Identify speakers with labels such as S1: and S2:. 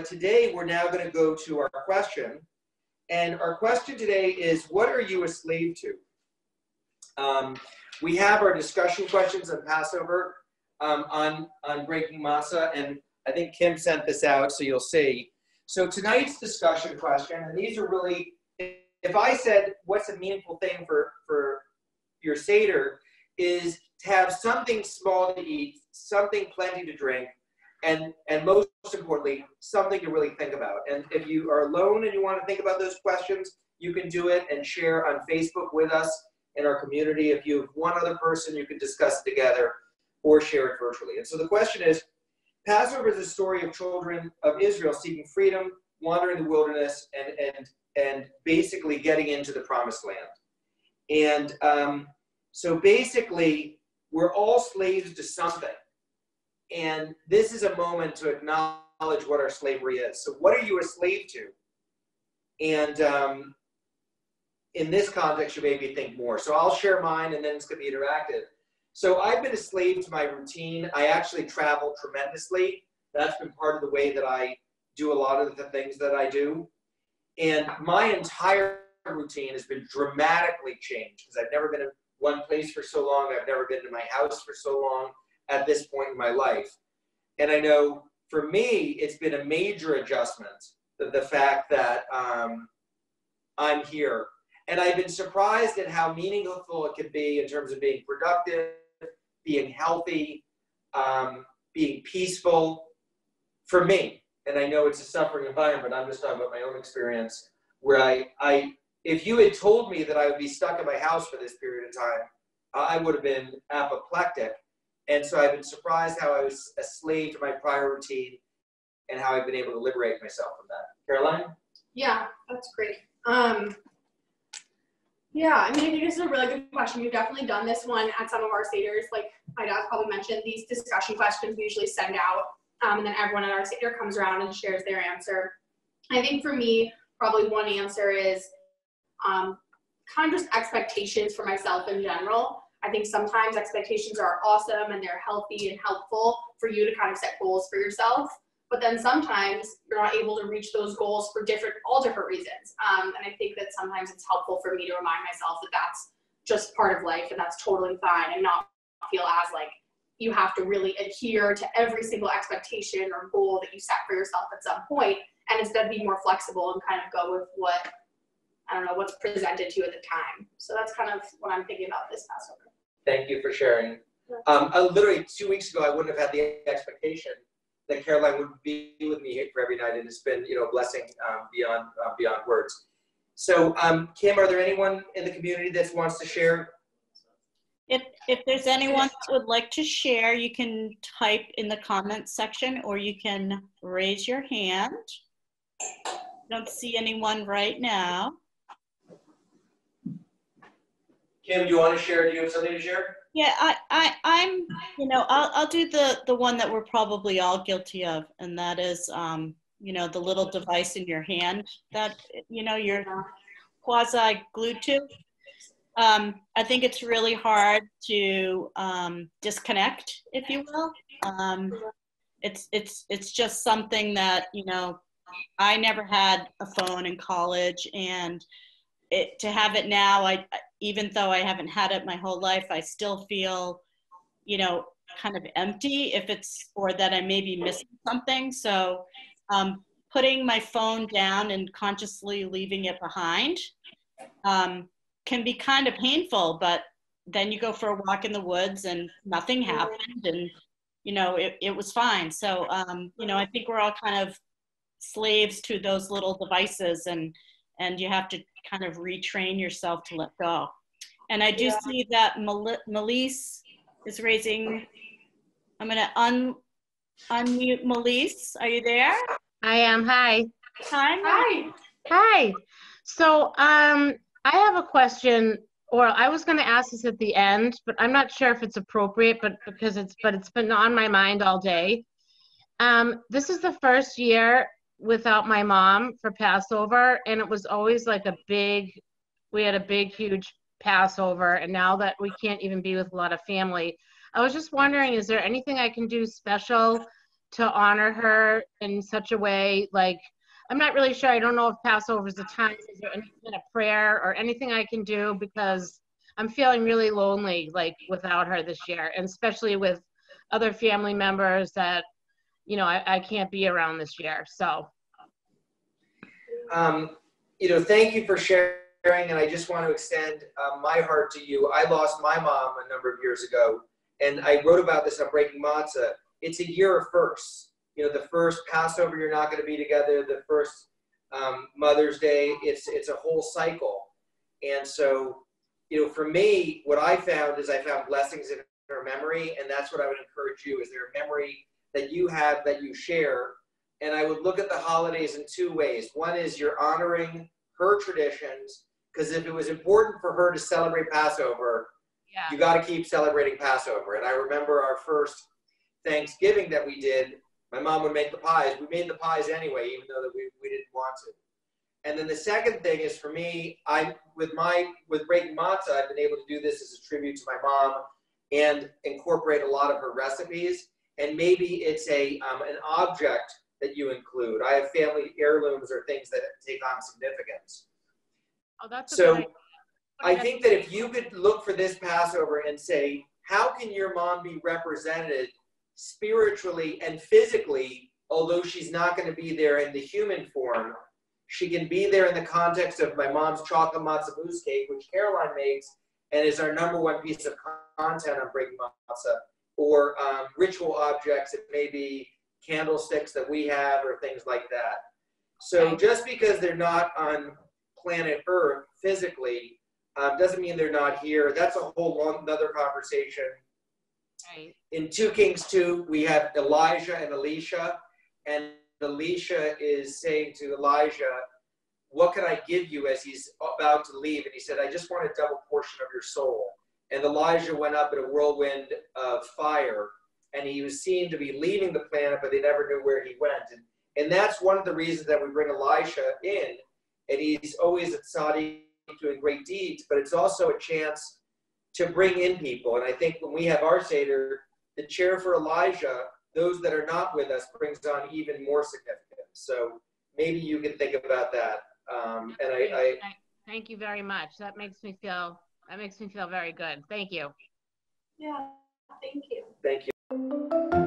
S1: but today we're now going to go to our question. And our question today is, what are you a slave to? We have our discussion questions on Passover, on breaking matzah, and I think Kim sent this out, so you'll see. So tonight's discussion question, and these are really, if I said what's a meaningful thing for your Seder, is to have something small to eat, something plenty to drink, and most importantly, something to really think about. And if you are alone and you want to think about those questions, you can do it and share on Facebook with us in our community. If you have one other person, you can discuss it together or share it virtually. And so the question is, Passover is a story of children of Israel seeking freedom, wandering the wilderness, and basically getting into the promised land. And so basically, we're all slaves to something. And this is a moment to acknowledge what our slavery is. So what are you a slave to? And in this context, you maybe think more. So I'll share mine, and then it's going to be interactive. So I've been a slave to my routine. I actually travel tremendously. That's been part of the way that I do a lot of the things that I do. And my entire routine has been dramatically changed because I've never been in one place for so long. I've never been to my house for so long at this point in my life. And I know for me, it's been a major adjustment, the fact that I'm here. And I've been surprised at how meaningful it can be in terms of being productive, being healthy, being peaceful for me. And I know it's a suffering environment. I'm just talking about my own experience where if you had told me that I would be stuck in my house for this period of time, I would have been apoplectic. And so I've been surprised how I was a slave to my prior routine and how I've been able to liberate myself from that. Caroline?
S2: Yeah, that's great. Yeah, I mean, I think this is a really good question. We've definitely done this one at some of our Seders. Like my dad probably mentioned, these discussion questions we usually send out, and then everyone at our Seder comes around and shares their answer. I think for me, probably one answer is kind of just expectations for myself in general. I think sometimes expectations are awesome and they're healthy and helpful for you to kind of set goals for yourself. But then sometimes you're not able to reach those goals for all different reasons. And I think that sometimes it's helpful for me to remind myself that that's just part of life and that's totally fine, and not feel as like you have to really adhere to every single expectation or goal that you set for yourself at some point, and instead be more flexible and kind of go with what's presented to you at the time. So that's kind of what I'm thinking about this Passover.
S1: Thank you for sharing. Literally 2 weeks ago, I wouldn't have had the expectation that Caroline would be with me for every night, and it's been, a blessing beyond words. So, Kim, are there anyone in the community that wants to share?
S3: If there's anyone that would like to share, you can type in the comments section, or you can raise your hand. Don't see anyone right now.
S1: Kim, do you want to share? Do you have something to share?
S3: Yeah, I'm, I'll do the one that we're probably all guilty of, and that is, the little device in your hand that, you're quasi glued to. I think it's really hard to disconnect, if you will. It's just something that, I never had a phone in college, and to have it now, even though I haven't had it my whole life, I still feel, kind of empty or that I may be missing something. So putting my phone down and consciously leaving it behind can be kind of painful, but then you go for a walk in the woods and nothing happened, and, it was fine. So, I think we're all kind of slaves to those little devices, and you have to kind of retrain yourself to let go. And I do see that Melise is raising. I'm going to unmute Melise. Are you there?
S4: I am. Hi.
S3: Hi.
S4: Hi. So I have a question, or I was going to ask this at the end, but I'm not sure if it's appropriate, but it's been on my mind all day. This is the first year without my mom for Passover, and it was always like we had a big, huge Passover, and now that we can't even be with a lot of family, I was just wondering, is there anything I can do special to honor her in such a way. Like, I'm not really sure. I don't know if Passover is the time. Is there any kind of prayer or anything I can do? Because I'm feeling really lonely, like, without her this year, and especially with other family members that, you know, I can't be around this year. So.
S1: Thank you for sharing, and I just want to extend my heart to you. I lost my mom a number of years ago, and I wrote about this on Breaking Matzah. It's a year of firsts. The first Passover, you're not going to be together. The first Mother's Day, it's a whole cycle. And so, for me, what I found is I found blessings in her memory, and that's what I would encourage you. Is there a memory that you have that you share? And I would look at the holidays in two ways. One is you're honoring her traditions, because if it was important for her to celebrate Passover, you got to keep celebrating Passover. And I remember our first Thanksgiving that we did, my mom would make the pies. We made the pies anyway, even though that we didn't want to. And then the second thing is, for me, with Breaking Matzah, I've been able to do this as a tribute to my mom and incorporate a lot of her recipes. And maybe it's an object that you include. I have family heirlooms or things that take on significance.
S4: Oh, that's
S1: so I think that if you could look for this Passover and say, how can your mom be represented spiritually and physically, although she's not going to be there in the human form? She can be there in the context of my mom's chocolate matzo mousse cake, which Caroline makes and is our #1 piece of content on Breaking Matzah, or ritual objects. It may be candlesticks that we have or things like that. So just because they're not on planet Earth physically doesn't mean they're not here. That's a whole another conversation.
S4: Right.
S1: In 2 Kings 2, we have Elijah and Elisha, and Elisha is saying to Elijah, what can I give you, as he's about to leave? And he said, I just want a double portion of your soul. And Elijah went up in a whirlwind of fire, and he was seen to be leaving the planet, but they never knew where he went. And that's one of the reasons that we bring Elisha in, and he's always at Tzaddik doing great deeds, but it's also a chance to bring in people. And I think when we have our Seder, the chair for Elijah, those that are not with us, brings on even more significance. So maybe you can think about that.
S4: Thank you very much. That makes me feel very good. Thank you.
S2: Yeah, thank you.
S1: Thank you.